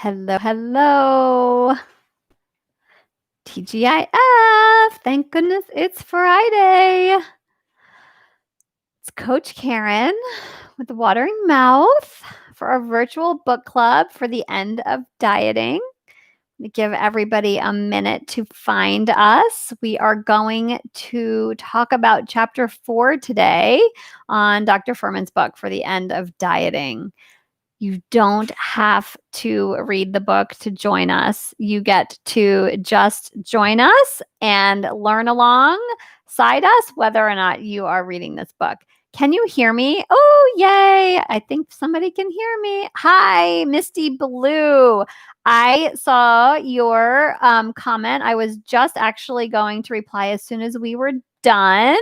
Hello, hello. TGIF. Thank goodness it's Friday. It's Coach Karen with the Watering Mouth for our virtual book club for the end of dieting. To give everybody a minute to find us. We are going to talk about chapter 4 today on Dr. Furman's book for the end of dieting. You don't have to read the book to join us. You get to just join us and learn alongside us whether or not you are reading this book. Can you hear me? Oh, yay. I think somebody can hear me. Hi, Misty Blue. I saw your comment. I was just actually going to reply as soon as we were done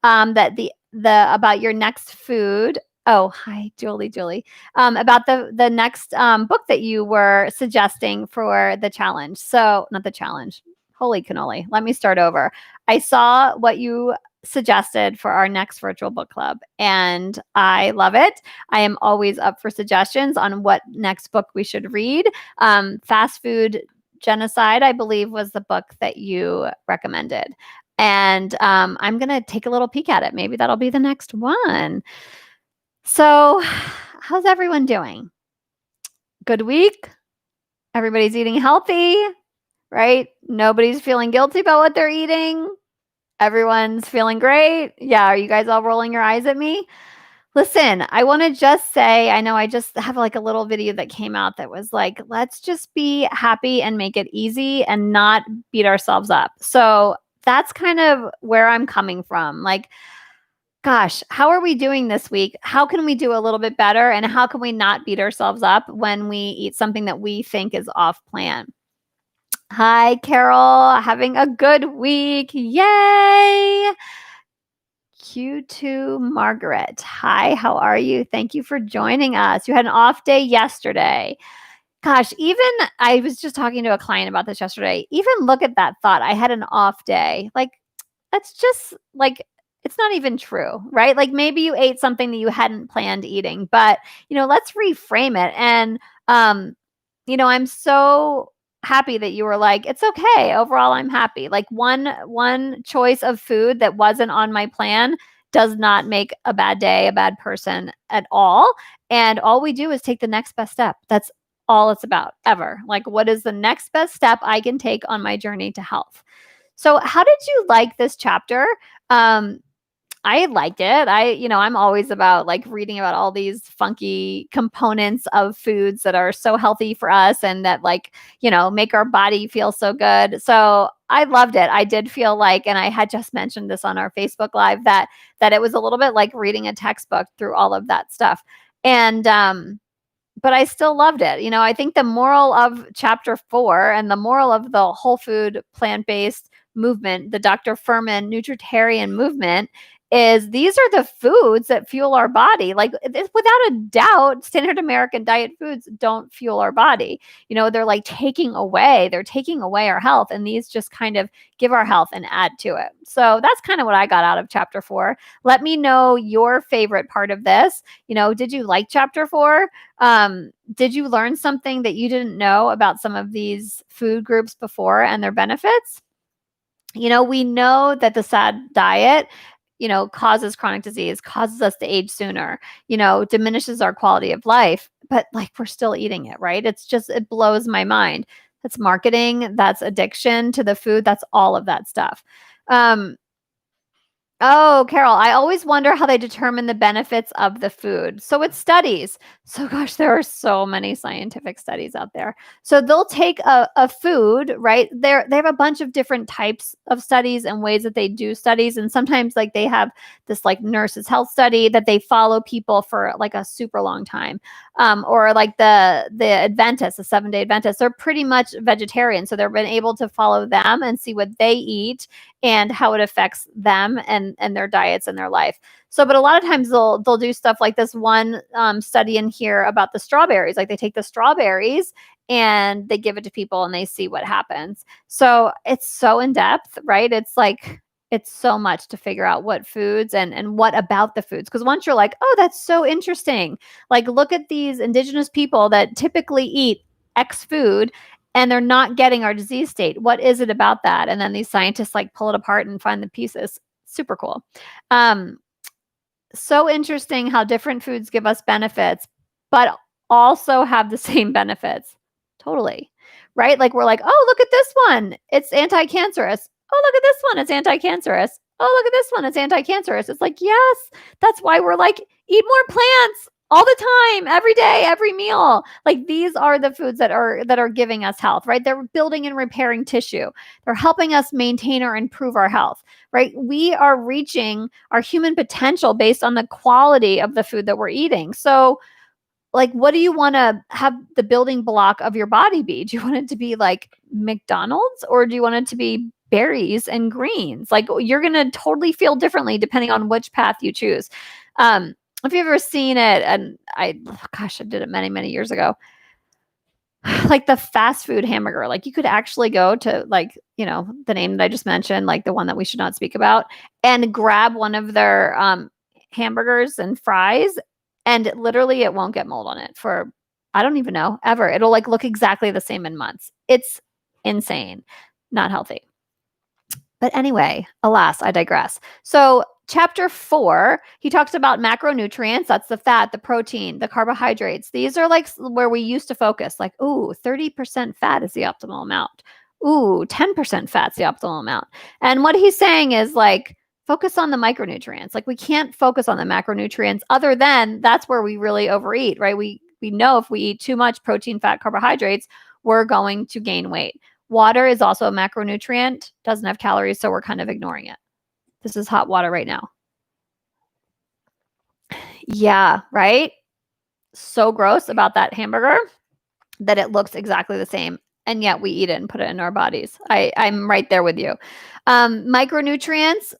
that the about your next food. Oh, hi, Julie. About the next book that you were suggesting for the challenge. So, not the challenge. Holy cannoli. Let me start over. I saw what you suggested for our next virtual book club, and I love it. I am always up for suggestions on what next book we should read. Fast Food Genocide, I believe, was the book that you recommended. And I'm going to take a little peek at it. Maybe that'll be the next one. So, how's everyone doing? Good week? Everybody's eating healthy, right? Nobody's feeling guilty about what they're eating. Everyone's feeling great. Yeah, are you guys all rolling your eyes at me? Listen, I want to just say, I know I just have like a little video that came out that was like, let's just be happy and make it easy and not beat ourselves up. So, that's kind of where I'm coming from. Like, gosh, how are we doing this week? How can we do a little bit better? And how can we not beat ourselves up when we eat something that we think is off plan? Hi, Carol. Having a good week. Yay. Q2 Margaret. Hi, how are you? Thank you for joining us. You had an off day yesterday. Gosh, even I was just talking to a client about this yesterday. Even look at that thought. I had an off day. Like, that's just like, it's not even true, right? Like maybe you ate something that you hadn't planned eating, but let's reframe it. And I'm so happy that you were like, it's okay. Overall, I'm happy. Like one choice of food that wasn't on my plan does not make a bad day, a bad person at all. And all we do is take the next best step. That's all it's about ever. Like, what is the next best step I can take on my journey to health? So, how did you like this chapter? I liked it. I'm always about like reading about all these funky components of foods that are so healthy for us and that make our body feel so good. So I loved it. I did feel like, and I had just mentioned this on our Facebook Live, that it was a little bit like reading a textbook through all of that stuff. And but I still loved it. I think the moral of chapter 4 and the moral of the whole food plant-based movement, the Dr. Furman Nutritarian movement, is these are the foods that fuel our body. Like without a doubt, standard American diet foods don't fuel our body. They're like taking away our health, and these just kind of give our health and add to it. So that's kind of what I got out of chapter 4. Let me know your favorite part of this. Did you like chapter 4? Did you learn something that you didn't know about some of these food groups before and their benefits? We know that the SAD diet causes chronic disease, causes us to age sooner, diminishes our quality of life, but like we're still eating it, right? It blows my mind. That's marketing, that's addiction to the food, that's all of that stuff. Oh, Carol, I always wonder how they determine the benefits of the food. So it's studies. So gosh, there are so many scientific studies out there. So they'll take a food, right? They have a bunch of different types of studies and ways that they do studies. And sometimes like they have this like nurses health study that they follow people for like a super long time. Or like the Adventists, the 7-day Adventists, they're pretty much vegetarian. So they've been able to follow them and see what they eat and how it affects them and their diets and their life. So, but a lot of times they'll do stuff like this one study in here about the strawberries. Like they take the strawberries and they give it to people and they see what happens. So it's so in depth, right? It's like, it's so much to figure out what foods and what about the foods. Because once you're like, oh, that's so interesting. Like look at these indigenous people that typically eat X food and they're not getting our disease state. What is it about that? And then these scientists like pull it apart and find the pieces. Super cool. So interesting how different foods give us benefits, but also have the same benefits. Totally. Right? Like we're like, oh, look at this one. It's anti-cancerous. Oh, look at this one. It's anti-cancerous. Oh, look at this one. It's anti-cancerous. It's like, yes, that's why we're like, eat more plants all the time, every day, every meal. Like these are the foods that are giving us health, right? They're building and repairing tissue. They're helping us maintain or improve our health, right? We are reaching our human potential based on the quality of the food that we're eating. So like, what do you want to have the building block of your body be? Do you want it to be like McDonald's, or do you want it to be berries and greens? Like you're going to totally feel differently depending on which path you choose. If you've ever seen it, and I did it many, many years ago, like the fast food hamburger, like you could actually go to like, the name that I just mentioned, like the one that we should not speak about, and grab one of their hamburgers and fries, and literally it won't get mold on it for, I don't even know, ever. It'll like look exactly the same in months. It's insane, not healthy. But anyway, alas, I digress. So chapter 4, he talks about macronutrients. That's the fat, the protein, the carbohydrates. These are like where we used to focus, like, ooh, 30% fat is the optimal amount. Ooh, 10% fat's the optimal amount. And what he's saying is like, focus on the micronutrients. Like we can't focus on the macronutrients other than that's where we really overeat, right? We know if we eat too much protein, fat, carbohydrates, we're going to gain weight. Water is also a macronutrient, doesn't have calories, so we're kind of ignoring it. This is hot water right now. Yeah, right? So gross about that hamburger that it looks exactly the same, and yet we eat it and put it in our bodies. I'm right there with you. Micronutrients,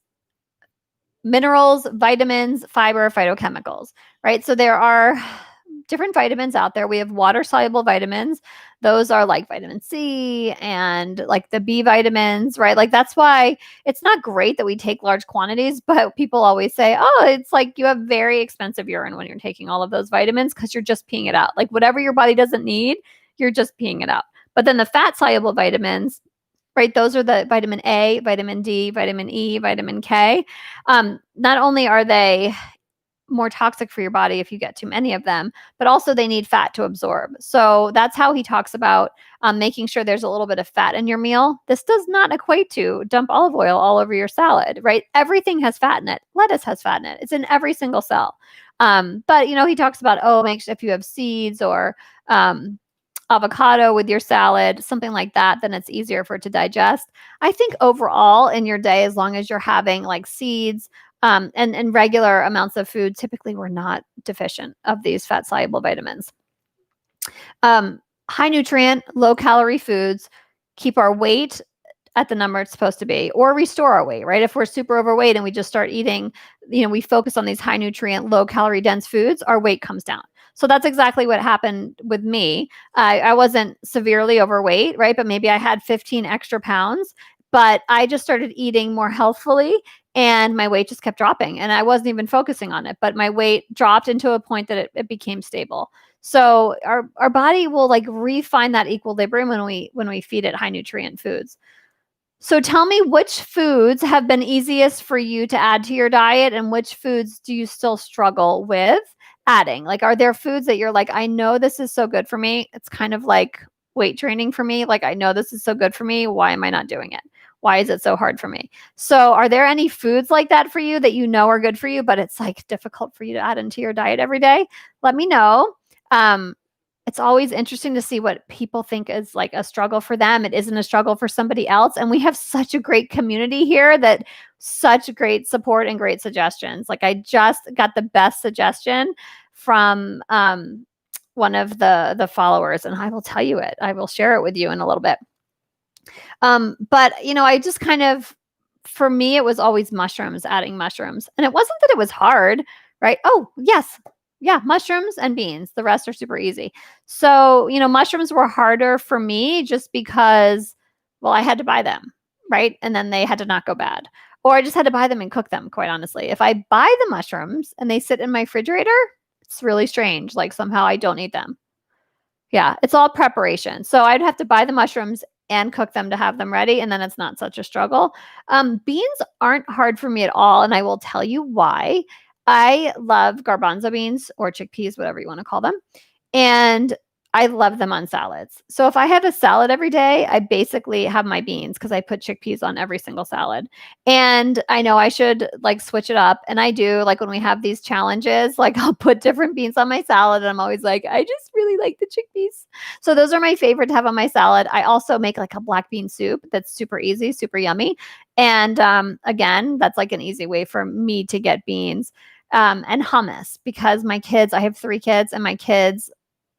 minerals, vitamins, fiber, phytochemicals, right? So there are different vitamins out there. We have water-soluble vitamins. Those are like vitamin C and like the B vitamins, right? Like that's why it's not great that we take large quantities, but people always say, oh, it's like you have very expensive urine when you're taking all of those vitamins because you're just peeing it out. Like whatever your body doesn't need, you're just peeing it out. But then the fat-soluble vitamins, right? Those are the vitamin A, vitamin D, vitamin E, vitamin K. Not only are they more toxic for your body if you get too many of them, but also they need fat to absorb. So that's how he talks about making sure there's a little bit of fat in your meal. This does not equate to dump olive oil all over your salad, right? Everything has fat in it. Lettuce has fat in it. It's in every single cell. But he talks about, make sure if you have seeds or avocado with your salad, something like that, then it's easier for it to digest. I think overall in your day, as long as you're having like seeds, and regular amounts of food, typically we're not deficient of these fat soluble vitamins. High nutrient, low calorie foods keep our weight at the number it's supposed to be, or restore our weight, right? If we're super overweight and we just start eating, we focus on these high nutrient, low calorie dense foods, our weight comes down. So that's exactly what happened with me. I wasn't severely overweight, right? But maybe I had 15 extra pounds, but I just started eating more healthfully and my weight just kept dropping, and I wasn't even focusing on it, but my weight dropped into a point that it became stable. So our body will like refine that equilibrium when we feed it high nutrient foods. So tell me, which foods have been easiest for you to add to your diet, and which foods do you still struggle with adding? Like, are there foods that you're like, I know this is so good for me? It's kind of like weight training for me. Like, I know this is so good for me. Why am I not doing it? Why is it so hard for me? So are there any foods like that for you that you know are good for you, but it's like difficult for you to add into your diet every day? Let me know. It's always interesting to see what people think is like a struggle for them. It isn't a struggle for somebody else. And we have such a great community here that such great support and great suggestions. Like I just got the best suggestion from one of the followers, and I will tell you it. I will share it with you in a little bit. But I just kind of, for me, it was always mushrooms, adding mushrooms. And it wasn't that it was hard, right? Oh, yes. Yeah, mushrooms and beans. The rest are super easy. So, mushrooms were harder for me just because, well, I had to buy them, right? And then they had to not go bad. Or I just had to buy them and cook them, quite honestly. If I buy the mushrooms and they sit in my refrigerator, it's really strange. Like somehow I don't eat them. Yeah, it's all preparation. So I'd have to buy the mushrooms and cook them to have them ready, and then it's not such a struggle. Beans aren't hard for me at all, and I will tell you why. I love garbanzo beans or chickpeas, whatever you want to call them. And I love them on salads. So if I have a salad every day, I basically have my beans because I put chickpeas on every single salad. And I know I should like switch it up. And I do, like when we have these challenges, like I'll put different beans on my salad. And I'm always like, I just really like the chickpeas. So those are my favorite to have on my salad. I also make like a black bean soup that's super easy, super yummy. And again, that's like an easy way for me to get beans. And hummus because my kids, I have 3 kids, and my kids,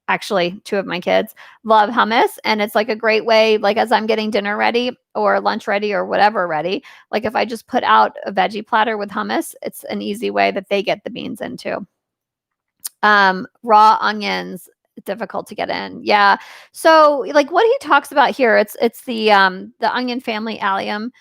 actually 2 of my kids, love hummus. And it's like a great way, like as I'm getting dinner ready or lunch ready or whatever ready, like if I just put out a veggie platter with hummus, it's an easy way that they get the beans into. Raw onions, difficult to get in. Yeah. So like what he talks about here, it's the onion family allium.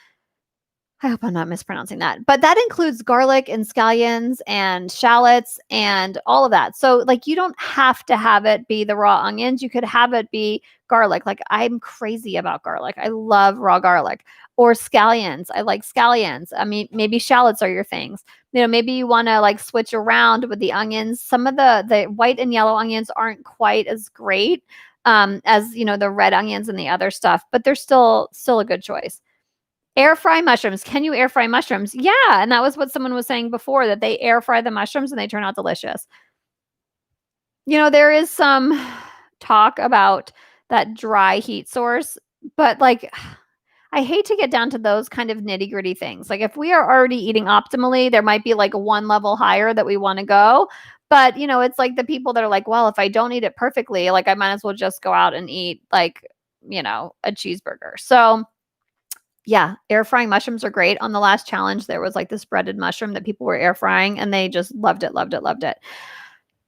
I hope I'm not mispronouncing that, but that includes garlic and scallions and shallots and all of that. So, like, you don't have to have it be the raw onions. You could have it be garlic. Like, I'm crazy about garlic. I love raw garlic or scallions. I like scallions. I mean, maybe shallots are your things. Maybe you want to like switch around with the onions. Some of the white and yellow onions aren't quite as great as the red onions and the other stuff, but they're still a good choice. Air fry mushrooms. Can you air fry mushrooms? Yeah, and that was what someone was saying before, that they air fry the mushrooms and they turn out delicious. There is some talk about that dry heat source, but like I hate to get down to those kind of nitty-gritty things. Like if we are already eating optimally, there might be like one level higher that we want to go. But it's like the people that are like, well, if I don't eat it perfectly, like I might as well just go out and eat like, a cheeseburger. So yeah, air frying mushrooms are great. On the last challenge, there was like this breaded mushroom that people were air frying and they just loved it, loved it, loved it.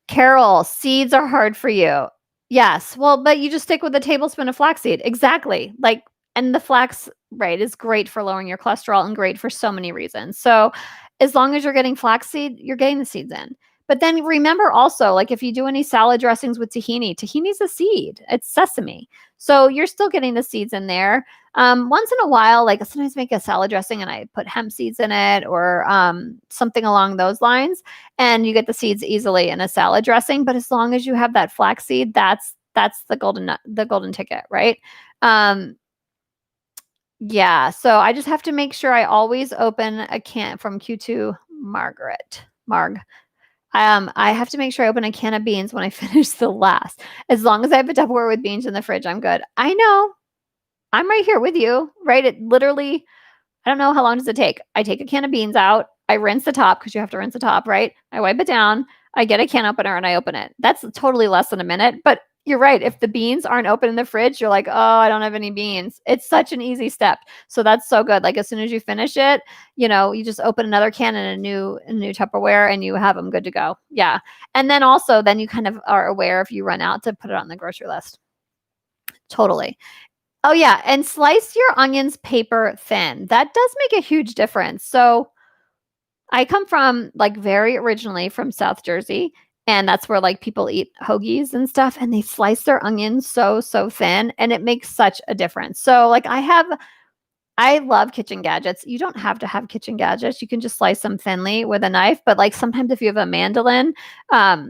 Carol, seeds are hard for you. Yes. Well, but you just stick with a tablespoon of flaxseed. Exactly. Like, and the flax, right, is great for lowering your cholesterol and great for so many reasons. So, as long as you're getting flaxseed, you're getting the seeds in. But then remember also, like if you do any salad dressings with tahini, tahini's a seed. It's sesame. So you're still getting the seeds in there. Once in a while, like sometimes make a salad dressing and I put hemp seeds in it or something along those lines, and you get the seeds easily in a salad dressing. But as long as you have that flaxseed, that's the golden ticket, right? Yeah. So I just have to make sure I always open a can from Q2 Marg. I have to make sure I open a can of beans when I finish the last. As long as I have a Tupperware with beans in the fridge, I'm good. I know. I'm right here with you, right? It literally, I don't know how long does it take. I take a can of beans out. I rinse the top because you have to rinse the top, right? I wipe it down. I get a can opener and I open it. That's totally less than a minute. But you're right. If the beans aren't open in the fridge, you're like, oh, I don't have any beans. It's such an easy step. So that's so good. Like as soon as you finish it, you just open another can in a new Tupperware and you have them good to go. Yeah. And then also, then you kind of are aware if you run out to put it on the grocery list. Totally. Oh, yeah, and slice your onions paper thin. That does make a huge difference. So, I come from, like, very originally from South Jersey, and that's where, like, people eat hoagies and stuff, and they slice their onions so, so thin, and it makes such a difference. So, like, I love kitchen gadgets. You don't have to have kitchen gadgets. You can just slice them thinly with a knife, but, like, sometimes if you have a mandolin,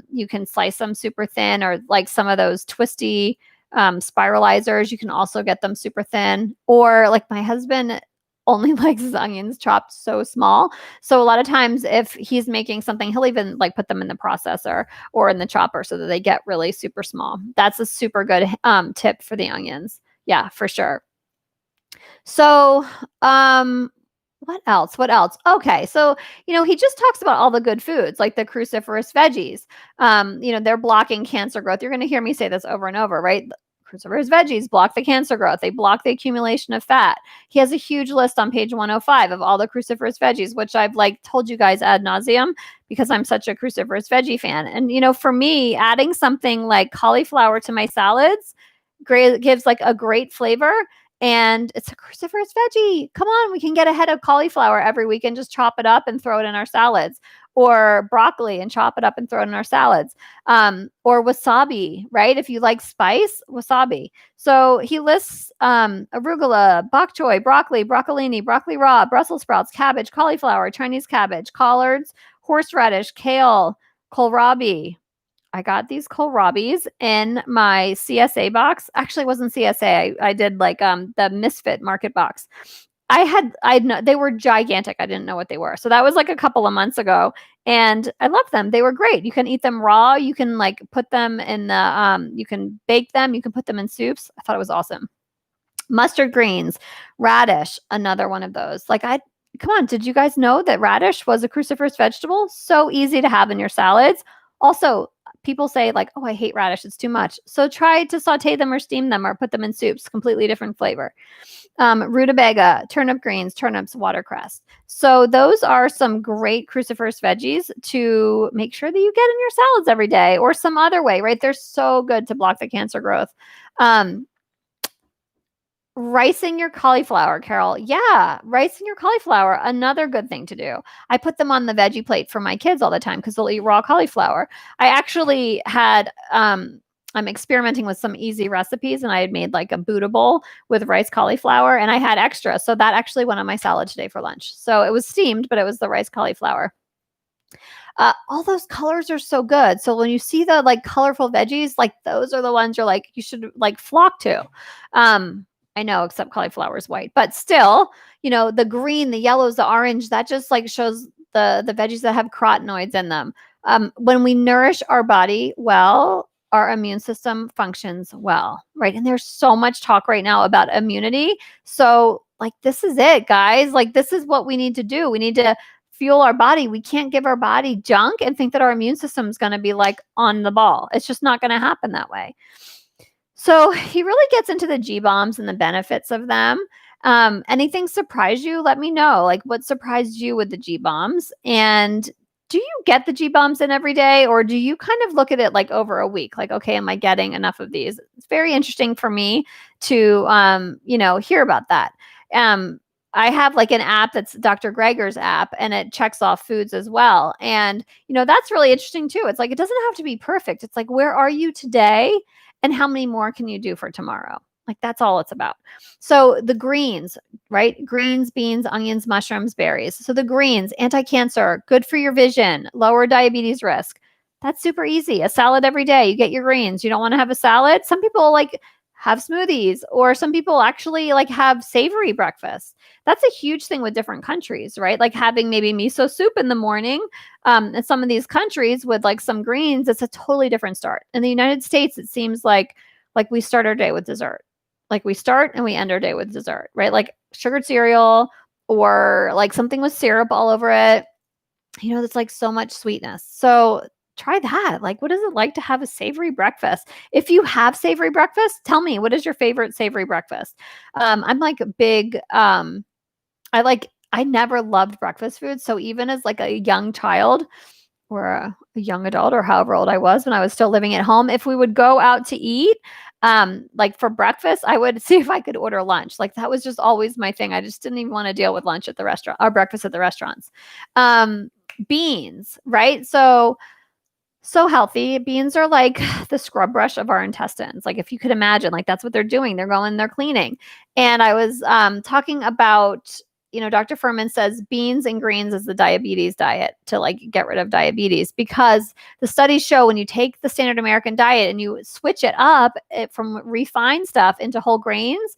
you can slice them super thin or, like, some of those twisty spiralizers, you can also get them super thin. Or like my husband only likes his onions chopped so small. So a lot of times if he's making something, he'll even like put them in the processor or in the chopper so that they get really super small. That's a super good tip for the onions. Yeah, for sure. So, what else? What else? Okay. So, he just talks about all the good foods, like the cruciferous veggies. They're blocking cancer growth. You're going to hear me say this over and over, right? Cruciferous veggies block the cancer growth. They block the accumulation of fat. He has a huge list on page 105 of all the cruciferous veggies, which I've like told you guys ad nauseum because I'm such a cruciferous veggie fan. And, for me, adding something like cauliflower to my salads gives like a great flavor. And it's a cruciferous veggie. Come on, we can get ahead of cauliflower every week and just chop it up and throw it in our salads. or broccoli and chop it up and throw it in our salads. Or wasabi, right? If you like spice, wasabi. So he lists arugula, bok choy, broccoli, broccolini, broccoli raw, Brussels sprouts, cabbage, cauliflower, Chinese cabbage, collards, horseradish, kale, kohlrabi. I got these kohlrabis in my CSA box. Actually, it wasn't CSA. I did like the Misfit Market box. They were gigantic. I didn't know what they were. So that was like a couple of months ago, and I love them. They were great. You can eat them raw. You can like put them in the you can bake them. You can put them in soups. I thought it was awesome. Mustard greens, radish, another one of those. Come on, did you guys know that radish was a cruciferous vegetable? So easy to have in your salads. Also, people say like, oh, I hate radish. It's too much. So try to saute them or steam them or put them in soups, completely different flavor. Rutabaga, turnip greens, turnips, watercress. So those are some great cruciferous veggies to make sure that you get in your salads every day or some other way, right? They're so good to block the cancer growth. Ricing your cauliflower, Carol. Yeah, ricing your cauliflower, another good thing to do. I put them on the veggie plate for my kids all the time because they'll eat raw cauliflower. I actually had, I'm experimenting with some easy recipes, and I had made like a Buddha bowl with rice cauliflower, and I had extra. So that actually went on my salad today for lunch. So it was steamed, but it was the rice cauliflower. All those colors are so good. So when you see the like colorful veggies, like those are the ones you're like, you should like flock to. I know, except cauliflower is white, but still, the green, the yellows, the orange, that just like shows the veggies that have carotenoids in them. When we nourish our body well, our immune system functions well, right? And there's so much talk right now about immunity. So like, this is it, guys. Like, this is what we need to do. We need to fuel our body. We can't give our body junk and think that our immune system is going to be like on the ball. It's just not going to happen that way. So he really gets into the G-bombs and the benefits of them. Anything surprise you? Let me know. Like, what surprised you with the G-bombs? And do you get the G-bombs in every day, or do you kind of look at it like over a week? Like, okay, am I getting enough of these? It's very interesting for me to, hear about that. I have like an app that's Dr. Greger's app, and it checks off foods as well. And, that's really interesting too. It's like, it doesn't have to be perfect. It's like, where are you today? And how many more can you do for tomorrow? Like, that's all it's about. So the greens, right? Greens, beans, onions, mushrooms, berries. So the greens, anti-cancer, good for your vision, lower diabetes risk. That's super easy. A salad every day. You get your greens. You don't want to have a salad? Some people like have smoothies, or some people actually like have savory breakfast. That's a huge thing with different countries, right? Like having maybe miso soup in the morning. In some of these countries with like some greens, it's a totally different start. In the United States, it seems like we start our day with dessert. Like we start and we end our day with dessert, right? Like sugared cereal or like something with syrup all over it. That's like so much sweetness. So try that. Like, what is it like to have a savory breakfast? If you have savory breakfast, tell me, what is your favorite savory breakfast? I'm like a big, I never loved breakfast food. So even as like a young child or a young adult, or however old I was when I was still living at home, if we would go out to eat, like for breakfast, I would see if I could order lunch. Like that was just always my thing. I just didn't even want to deal with lunch at the restaurant or breakfast at the restaurants. Beans, right? So healthy. Beans are like the scrub brush of our intestines. Like if you could imagine, like that's what they're doing. They're cleaning. And I was talking about, Dr. Furman says beans and greens is the diabetes diet to like get rid of diabetes, because the studies show when you take the standard American diet and you switch it up from refined stuff into whole grains,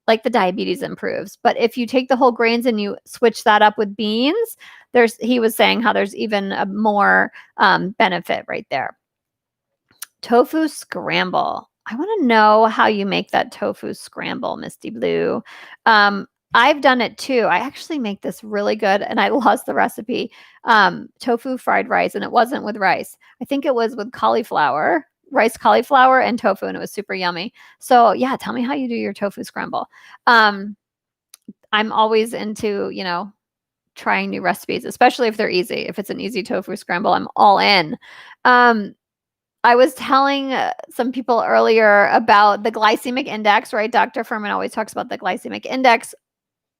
like the diabetes improves. But if you take the whole grains and you switch that up with beans, he was saying how there's even a more benefit right there. Tofu scramble. I want to know how you make that tofu scramble, Misty Blue. I've done it too. I actually make this really good, and I lost the recipe. Tofu fried rice, and it wasn't with rice. I think it was with rice cauliflower and tofu, and it was super yummy. So yeah, tell me how you do your tofu scramble. I'm always into, trying new recipes, especially if they're easy. If it's an easy tofu scramble, I'm all in. I was telling some people earlier about the glycemic index, right? Dr. Furman always talks about the glycemic index.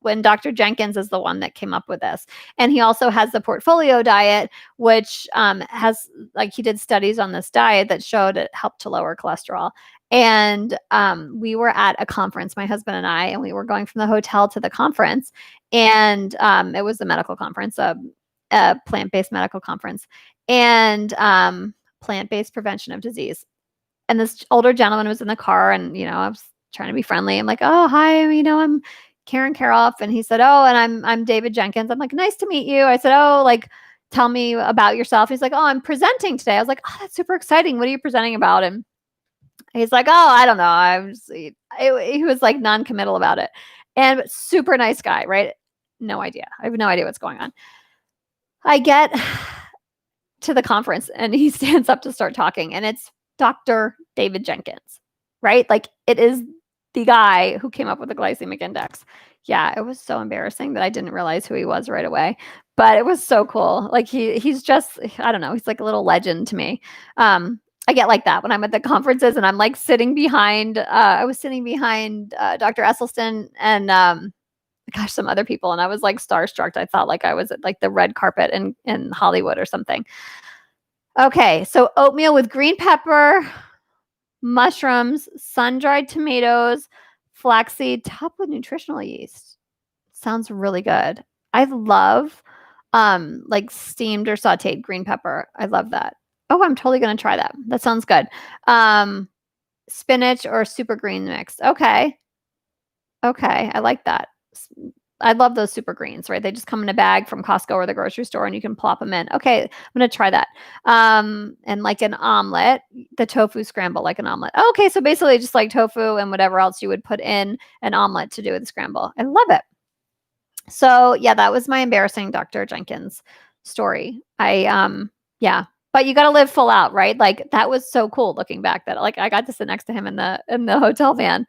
when Dr. Jenkins is the one that came up with this. And he also has the portfolio diet, which has, like, he did studies on this diet that showed it helped to lower cholesterol. And we were at a conference, my husband and I, and we were going from the hotel to the conference. And it was a medical conference, a plant-based medical conference, and plant-based prevention of disease. And this older gentleman was in the car, and, I was trying to be friendly. I'm like, "Oh, hi, I'm Karen Karoff." And he said, "Oh, and I'm David Jenkins." I'm like, "Nice to meet you." I said, "Oh, like, tell me about yourself." He's like, "Oh, I'm presenting today." I was like, "Oh, that's super exciting. What are you presenting about?" And he's like, "Oh, I don't know. He was like non-committal about it." And super nice guy, right? No idea. I have no idea what's going on. I get to the conference and he stands up to start talking, and it's Dr. David Jenkins, right? Like, it is the guy who came up with the glycemic index. Yeah, it was so embarrassing that I didn't realize who he was right away, but it was so cool. Like, he's just, I don't know, he's like a little legend to me. I get like that when I'm at the conferences and I'm like sitting behind, I was sitting behind Dr. Esselstyn and gosh, some other people, and I was like starstruck. I thought like I was at like the red carpet in Hollywood or something. Okay, so oatmeal with green pepper, mushrooms, sun-dried tomatoes, flaxseed, topped with nutritional yeast. Sounds really good. I love like steamed or sauteed green pepper. I love that. Oh, I'm totally gonna try that. That sounds good. Spinach or super green mix. Okay. Okay, I like that. I love those super greens, right? They just come in a bag from Costco or the grocery store, and you can plop them in. Okay, I'm gonna try that. And like an omelet, the tofu scramble, like an omelet. Okay, so basically just like tofu and whatever else you would put in an omelet to do with the scramble. I love it. So yeah, that was my embarrassing Dr. Jenkins story. Yeah, but you got to live full out, right? Like, that was so cool looking back that like I got to sit next to him in the hotel van.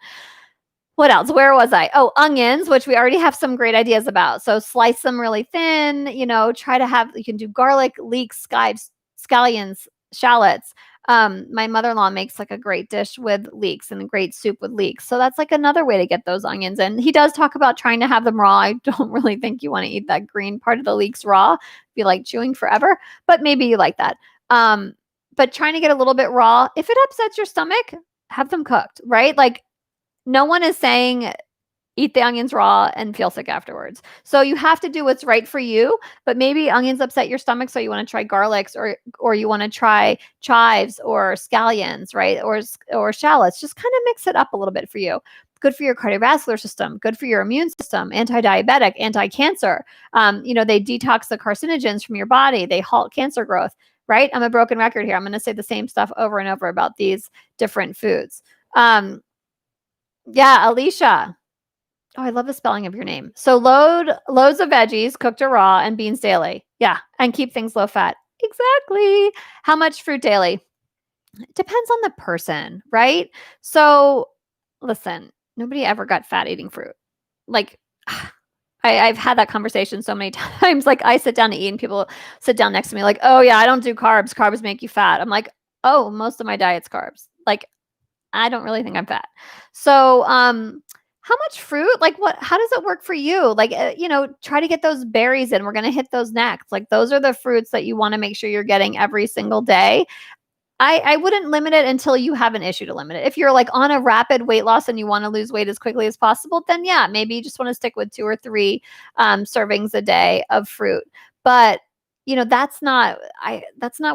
What else? Where was I? Oh, onions, which we already have some great ideas about. So slice them really thin, try to have, you can do garlic, leeks, chives, scallions, shallots. My mother-in-law makes like a great dish with leeks and a great soup with leeks. So that's like another way to get those onions. And he does talk about trying to have them raw. I don't really think you want to eat that green part of the leeks raw. Be like chewing forever, but maybe you like that. But trying to get a little bit raw, if it upsets your stomach, have them cooked, right? Like, no one is saying eat the onions raw and feel sick afterwards. So you have to do what's right for you, but maybe onions upset your stomach, so you want to try garlics or you want to try chives or scallions, right? Or shallots. Just kind of mix it up a little bit for you. Good for your cardiovascular system, good for your immune system, anti-diabetic, anti-cancer. They detox the carcinogens from your body. They halt cancer growth, right? I'm a broken record here. I'm going to say the same stuff over and over about these different foods. Yeah, Alicia. Oh, I love the spelling of your name. So loads of veggies, cooked or raw, and beans daily. Yeah, and keep things low fat. Exactly. How much fruit daily? It depends on the person, right? So listen, nobody ever got fat eating fruit. Like, I've had that conversation so many times. Like, I sit down to eat and people sit down next to me like, "Oh yeah, I don't do carbs. Carbs make you fat." I'm like, "Oh, most of my diet's carbs." Like, I don't really think I'm fat. So, how much fruit? Like, how does it work for you? Like, try to get those berries in. We're going to hit those next. Like, those are the fruits that you want to make sure you're getting every single day. I wouldn't limit it until you have an issue to limit it. If you're like on a rapid weight loss and you want to lose weight as quickly as possible, then yeah, maybe you just want to stick with 2 or 3 servings a day of fruit. But that's not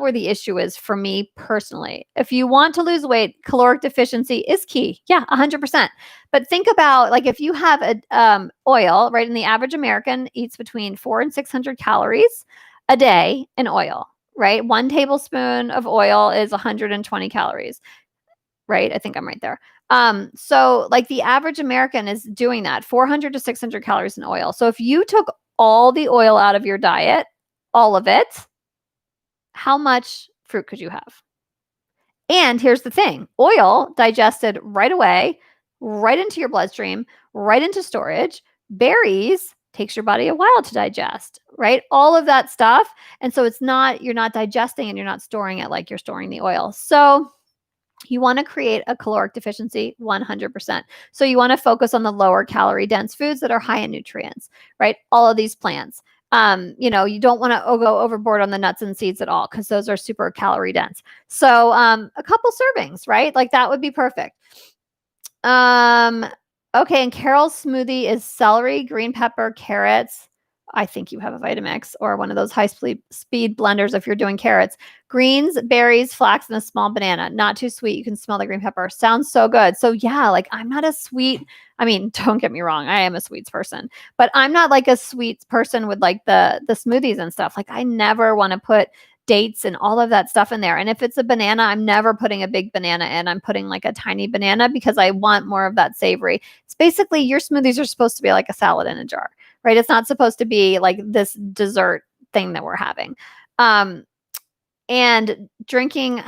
where the issue is for me personally. If you want to lose weight, caloric deficiency is key. Yeah, 100%. But think about, like, if you have a oil, right? And the average American eats between 400 and 600 calories a day in oil, right? 1 tablespoon of oil is 120 calories, right? I think I'm right there. So like the average American is doing that, 400 to 600 calories in oil. So if you took all the oil out of your diet, all of it, how much fruit could you have? And here's the thing, oil digested right away, right into your bloodstream, right into storage. Berries takes your body a while to digest, right? All of that stuff. And so you're not digesting and you're not storing it like you're storing the oil. So You want to create a caloric deficiency 100%. So you want to focus on the lower calorie dense foods that are high in nutrients, right? All of these plants. You don't want to go overboard on the nuts and seeds at all because those are super calorie dense. So a couple servings, right? Like that would be perfect. Okay, and Carol's smoothie is celery, green pepper, carrots. I think you have a Vitamix or one of those high speed blenders if you're doing carrots. Greens, berries, flax, and a small banana. Not too sweet. You can smell the green pepper. Sounds so good. So yeah, like I'm not a sweet. I mean, don't get me wrong. I am a sweets person, but I'm not like a sweets person with like the smoothies and stuff. Like I never want to put dates and all of that stuff in there. And if it's a banana, I'm never putting a big banana in. I'm putting like a tiny banana because I want more of that savory. It's basically your smoothies are supposed to be like a salad in a jar, right? It's not supposed to be like this dessert thing that we're having. And drinking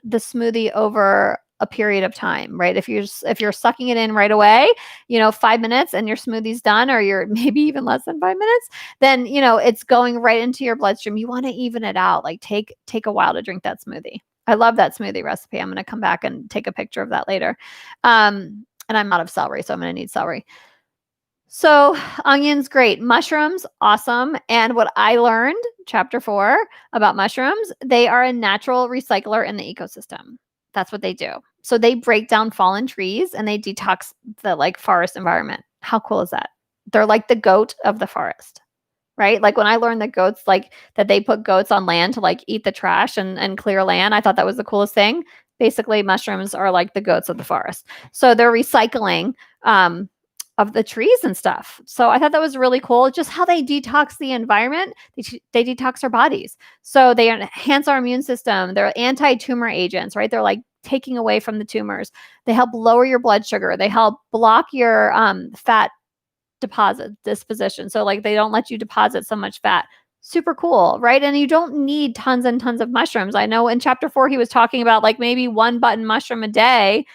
the smoothie over a period of time, right? If you're sucking it in right away, 5 minutes and your smoothie's done, or you're maybe even less than 5 minutes, then it's going right into your bloodstream. You want to even it out. Like take a while to drink that smoothie. I love that smoothie recipe. I'm going to come back and take a picture of that later. And I'm out of celery, so I'm going to need celery. So onions, great. Mushrooms, awesome. And what I learned, chapter 4, about mushrooms, they are a natural recycler in the ecosystem. That's what they do. So they break down fallen trees and they detox the like forest environment. How cool is that? They're like the goat of the forest, right? Like when I learned that goats, like that they put goats on land to like eat the trash and clear land, I thought that was the coolest thing. Basically, mushrooms are like the goats of the forest. So they're recycling of the trees and stuff. So I thought that was really cool. Just how they detox the environment. They detox our bodies. So they enhance our immune system. They're anti-tumor agents, right? They're like taking away from the tumors. They help lower your blood sugar. They help block your fat disposition. So like they don't let you deposit so much fat. Super cool, right? And you don't need tons and tons of mushrooms. I know in chapter 4, he was talking about like maybe one button mushroom a day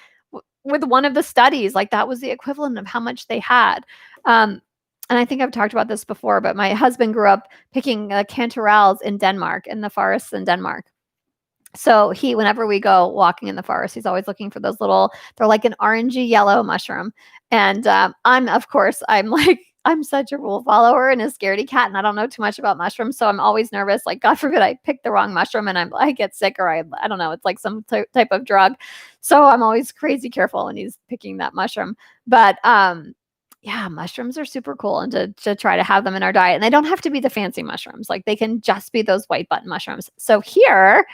with one of the studies. Like that was the equivalent of how much they had. And I think I've talked about this before, but my husband grew up picking cantorelles in Denmark, in the forests in Denmark. So whenever we go walking in the forest, he's always looking for those they're like an orangey yellow mushroom. And I'm such a rule follower and a scaredy cat, and I don't know too much about mushrooms. So I'm always nervous. Like, God forbid I pick the wrong mushroom and I get sick, or I don't know, it's like some type of drug. So I'm always crazy careful when he's picking that mushroom. But yeah, mushrooms are super cool, and to try to have them in our diet. And they don't have to be the fancy mushrooms. Like they can just be those white button mushrooms. So here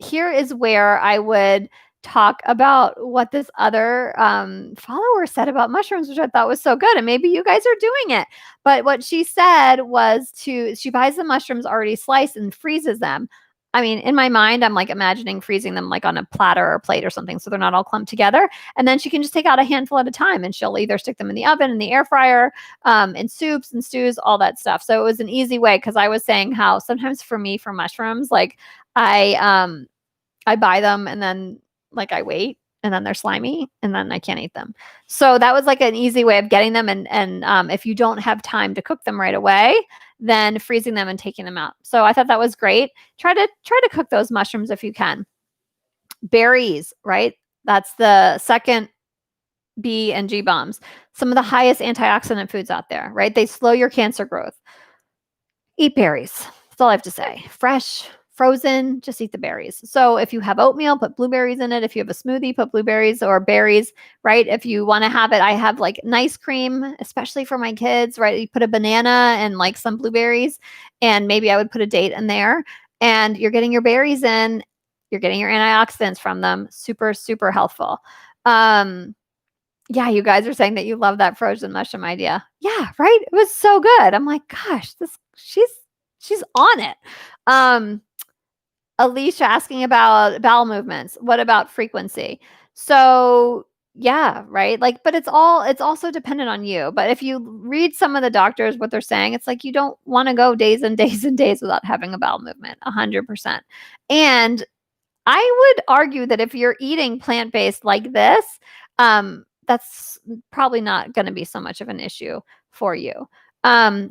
is where I would talk about what this other follower said about mushrooms, which I thought was so good. And maybe you guys are doing it. But what she said was she buys the mushrooms already sliced and freezes them. I mean, in my mind, I'm like imagining freezing them like on a platter or a plate or something, so they're not all clumped together. And then she can just take out a handful at a time, and she'll either stick them in the oven, in the air fryer, in soups and stews, all that stuff. So it was an easy way, because I was saying how sometimes for me, for mushrooms, like I buy them and then like I wait, and then they're slimy and then I can't eat them. So that was like an easy way of getting them. And if you don't have time to cook them right away, then freezing them and taking them out. So I thought that was great. Try to cook those mushrooms if you can. Berries, right? That's the second B and G bombs. Some of the highest antioxidant foods out there, right? They slow your cancer growth. Eat berries. That's all I have to say. Fresh, frozen, just eat the berries. So if you have oatmeal, put blueberries in it. If you have a smoothie, put blueberries or berries, right? If you want to have it, I have like nice cream, especially for my kids, right? You put a banana and like some blueberries, and maybe I would put a date in there, and you're getting your berries in, you're getting your antioxidants from them. Super, super helpful. Yeah, you guys are saying that you love that frozen mushroom idea. Yeah, right? It was so good. I'm like, gosh, she's on it. Alicia asking about bowel movements. What about frequency? So yeah, right. Like, but it's also dependent on you. But if you read some of the doctors, what they're saying, it's like you don't want to go days and days and days without having a bowel movement, 100%. And I would argue that if you're eating plant-based like this, that's probably not going to be so much of an issue for you.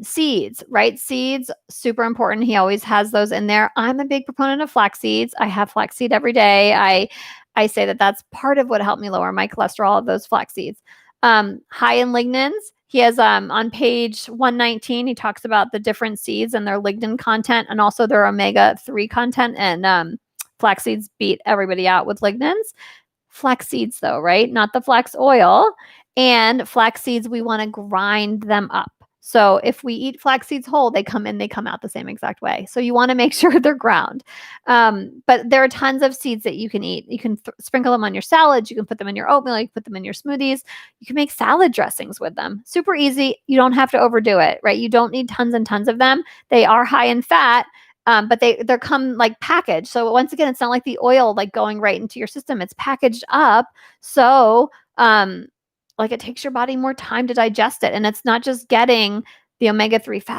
Seeds, right? Seeds, super important. He always has those in there. I'm a big proponent of flax seeds. I have flaxseed every day. I say that that's part of what helped me lower my cholesterol, those flax seeds. High in lignans. He has on page 119, he talks about the different seeds and their lignan content and also their omega-3 content. And flax seeds beat everybody out with lignans. Flax seeds though, right? Not the flax oil. And flax seeds, we want to grind them up. So if we eat flax seeds whole, they come out the same exact way. So you want to make sure they're ground. But there are tons of seeds that you can eat. You can sprinkle them on your salads. You can put them in your oatmeal. You can put them in your smoothies. You can make salad dressings with them. Super easy. You don't have to overdo it, right? You don't need tons and tons of them. They are high in fat, but they're come like packaged. So once again, it's not like the oil like going right into your system. It's packaged up. So like it takes your body more time to digest it. And it's not just getting the omega-3 fats.